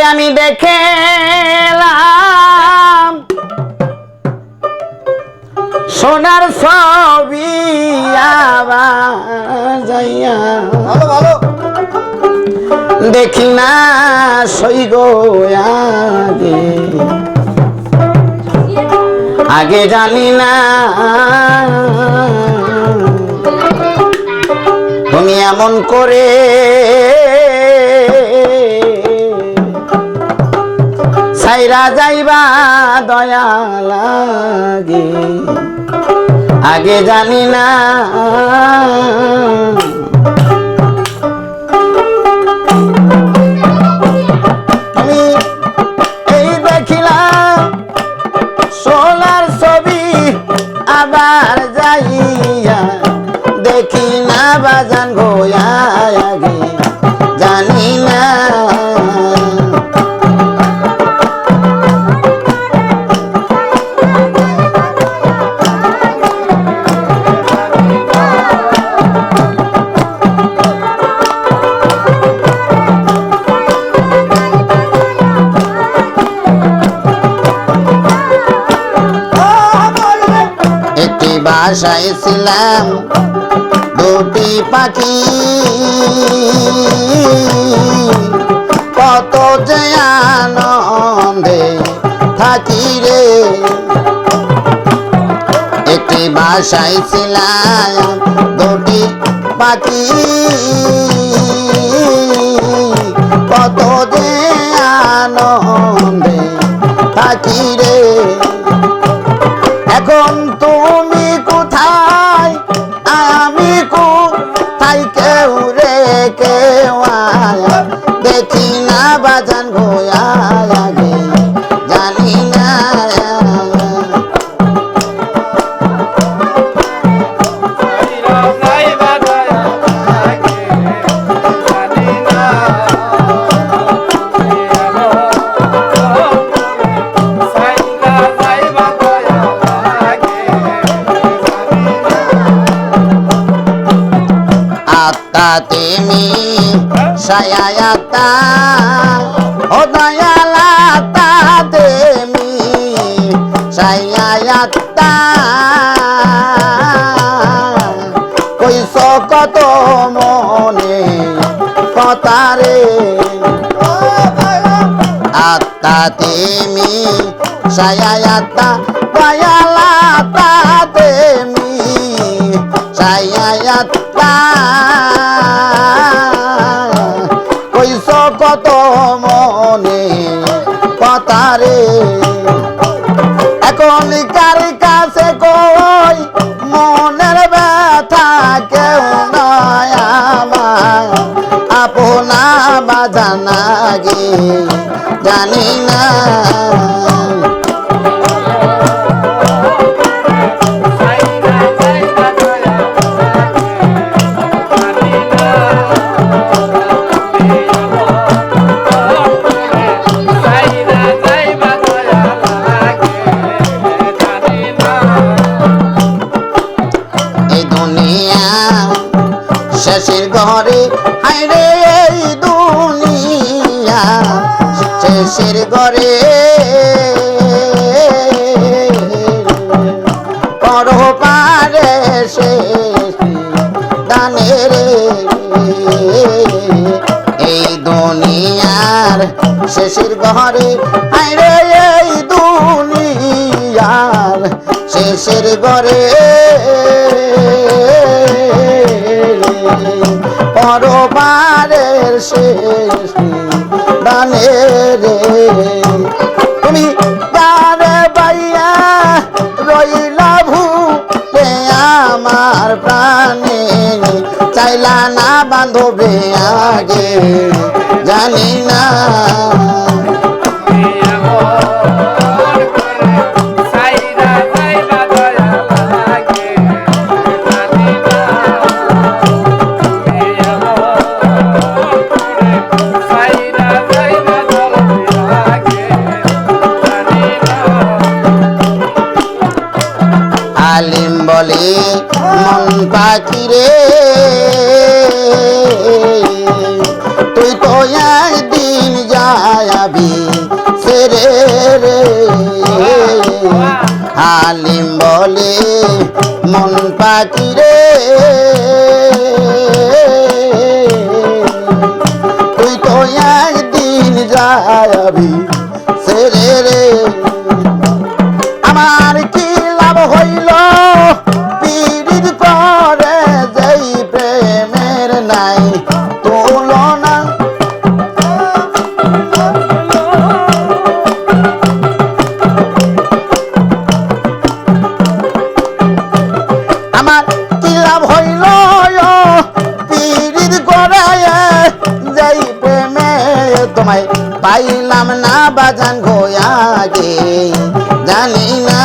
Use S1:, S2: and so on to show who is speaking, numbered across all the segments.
S1: আমি দেখলাম সোনার ছবি আবার যাইয়া দেখি না সই গো আগে জানি না তুমি এমন করে ছাইরা যাইবা দয়া লাগে আগে জানি না আমি এই দেখিলাম সোনার ছবি আবার যাইয়া দেখি না বাজান গোয়া আগে জানি না বাসায় ছিলাম দুটি পাখি কত যে আনন্দে থাকি রে একটি বাসায় ছিলাম দুটি পাখি কত যে আনন্দে থাকি রে এখন তুমি কোথায় আমি কোথায় কেউ রে কেউ দেখি না বাজান গোয়া আগে জানি না তেমি সায়াতা ও দয়ালাতা তেমি সায়াতা কইছো কত মনে কথারে আত্মা তেমি সায়াতা দয়ালাতা তেমি সায়াতা কইছো কত মনে কথারে এখন কার কাছে কই মনের ব্যথা কেউ নয় আমার আপনা বাজানা গে জানি না শেষের ঘরে হাইরে এই দুনিয়া শেষের ঘরে পরপারে শেষ দানের এই দুনিয়ার শেষের ঘরে হাইরে এই দুনিয়ার শেষের ঘরে পরবারের শেষ দানে রে তুমি গানে বাইয়া রইলা ভুলে আমার প্রাণে চাইলা না বান্ধবে আগে জানি না আলিম বলে মন পাখি রে তুই তো একদিন যায় পাখি রে তুই তো একদিন যাবি ছেড়ে রে আমার কি লাভ হইল পীড়িত করে যেই প্রেমের নাই তুলনা আমার কি লাভ হইল পীড়িত করে যেই প্রেমে তোমায় পাইলাম না বাজান গোয়াগে জানি না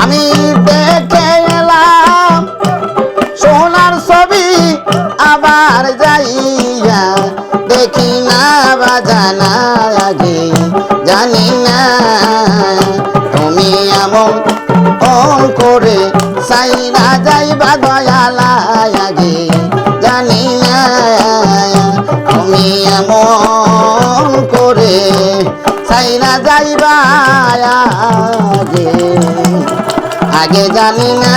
S1: আমি দেখে এলাম সোনার ছবি আবার যাইয়া দেখি না বাজানা আগে জানি না তুমি এমন করে সাইরা যাইবা দয়ালা আগে জানি না তুমি এমন করে সাইরা যাইবা আগে আগে জানি না